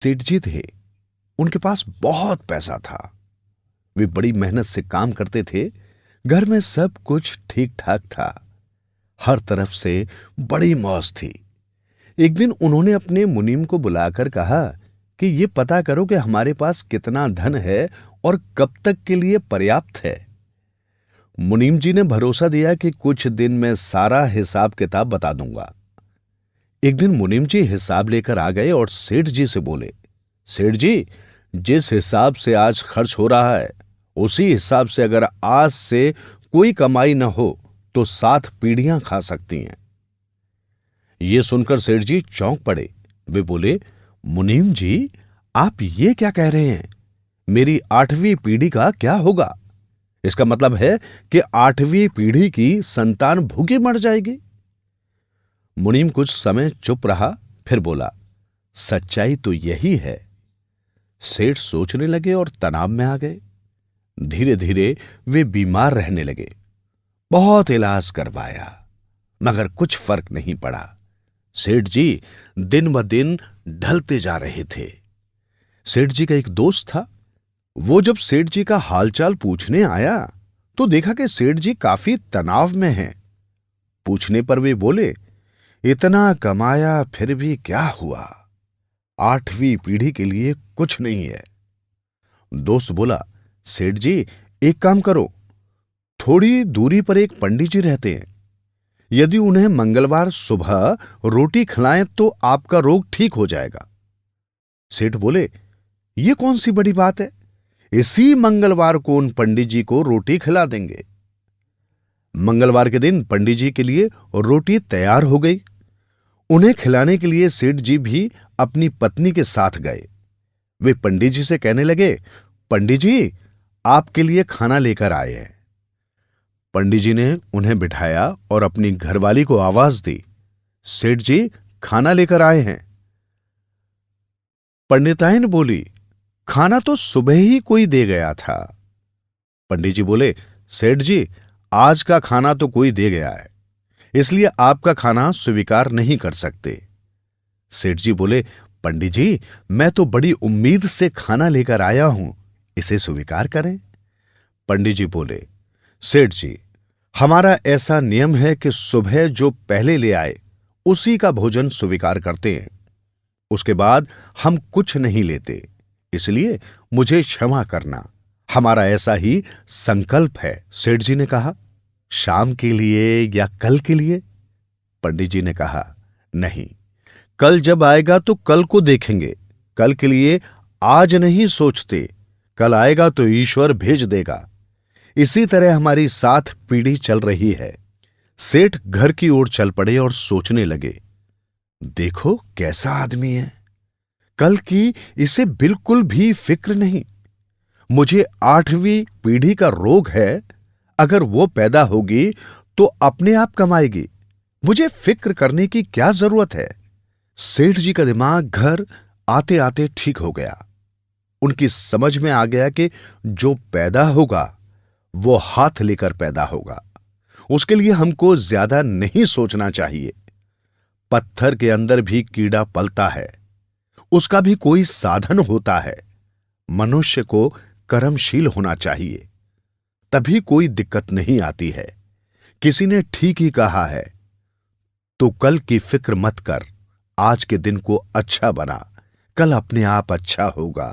सेठ जी थे, उनके पास बहुत पैसा था। वे बड़ी मेहनत से काम करते थे। घर में सब कुछ ठीक ठाक था। हर तरफ से बड़ी मौज थी। एक दिन उन्होंने अपने मुनीम को बुलाकर कहा कि ये पता करो कि हमारे पास कितना धन है और कब तक के लिए पर्याप्त है। मुनीम जी ने भरोसा दिया कि कुछ दिन में सारा हिसाब किताब बता दूंगा। एक दिन मुनीम जी हिसाब लेकर आ गए और सेठ जी से बोले, सेठ जी, जिस हिसाब से आज खर्च हो रहा है उसी हिसाब से अगर आज से कोई कमाई न हो तो 7 पीढ़ियां खा सकती हैं। ये सुनकर सेठ जी चौंक पड़े। वे बोले, मुनीम जी, आप ये क्या कह रहे हैं? मेरी 8वीं पीढ़ी का क्या होगा? इसका मतलब है कि 8वीं पीढ़ी की संतान भूखी मर जाएगी। मुनीम कुछ समय चुप रहा, फिर बोला, सच्चाई तो यही है। सेठ सोचने लगे और तनाव में आ गए। धीरे धीरे वे बीमार रहने लगे। बहुत इलाज करवाया मगर कुछ फर्क नहीं पड़ा। सेठ जी दिन ब दिन ढलते जा रहे थे। सेठ जी का एक दोस्त था। वो जब सेठ जी का हालचाल पूछने आया तो देखा कि सेठ जी काफी तनाव में हैं। पूछने पर वे बोले, इतना कमाया फिर भी क्या हुआ? 8वीं पीढ़ी के लिए कुछ नहीं है। दोस्त बोला, सेठ जी, एक काम करो, थोड़ी दूरी पर एक पंडित जी रहते हैं। यदि उन्हें मंगलवार सुबह रोटी खिलाएं तो आपका रोग ठीक हो जाएगा। सेठ बोले, ये कौन सी बड़ी बात है? इसी मंगलवार को उन पंडित जी को रोटी खिला देंगे। मंगलवार के दिन पंडित जी के लिए रोटी तैयार हो गई। उन्हें खिलाने के लिए सेठ जी भी अपनी पत्नी के साथ गए। वे पंडित जी से कहने लगे, पंडित जी, आपके लिए खाना लेकर आए हैं। पंडित जी ने उन्हें बिठाया और अपनी घरवाली को आवाज दी, सेठ जी खाना लेकर आए हैं। पंडिताइन बोली, खाना तो सुबह ही कोई दे गया था। पंडित जी बोले, सेठ जी, आज का खाना तो कोई दे गया है, इसलिए आपका खाना स्वीकार नहीं कर सकते। सेठ जी बोले, पंडित जी, मैं तो बड़ी उम्मीद से खाना लेकर आया हूं, इसे स्वीकार करें। पंडित जी बोले, सेठ जी, हमारा ऐसा नियम है कि सुबह जो पहले ले आए उसी का भोजन स्वीकार करते हैं। उसके बाद हम कुछ नहीं लेते, इसलिए मुझे क्षमा करना। हमारा ऐसा ही संकल्प है। सेठ जी ने कहा, शाम के लिए या कल के लिए? पंडित जी ने कहा, नहीं, कल जब आएगा तो कल को देखेंगे। कल के लिए आज नहीं सोचते, कल आएगा तो ईश्वर भेज देगा। इसी तरह हमारी 7 पीढ़ी चल रही है। सेठ घर की ओर चल पड़े और सोचने लगे, देखो कैसा आदमी है, कल की इसे बिल्कुल भी फिक्र नहीं। मुझे 8वीं पीढ़ी का रोग है, अगर वो पैदा होगी तो अपने आप कमाएगी, मुझे फिक्र करने की क्या जरूरत है? सेठ जी का दिमाग घर आते आते ठीक हो गया। उनकी समझ में आ गया कि जो पैदा होगा वो हाथ लेकर पैदा होगा। उसके लिए हमको ज्यादा नहीं सोचना चाहिए। पत्थर के अंदर भी कीड़ा पलता है, उसका भी कोई साधन होता है। मनुष्य को कर्मशील होना चाहिए, तभी कोई दिक्कत नहीं आती है। किसी ने ठीक ही कहा है, तो कल की फिक्र मत कर, आज के दिन को अच्छा बना, कल अपने आप अच्छा होगा।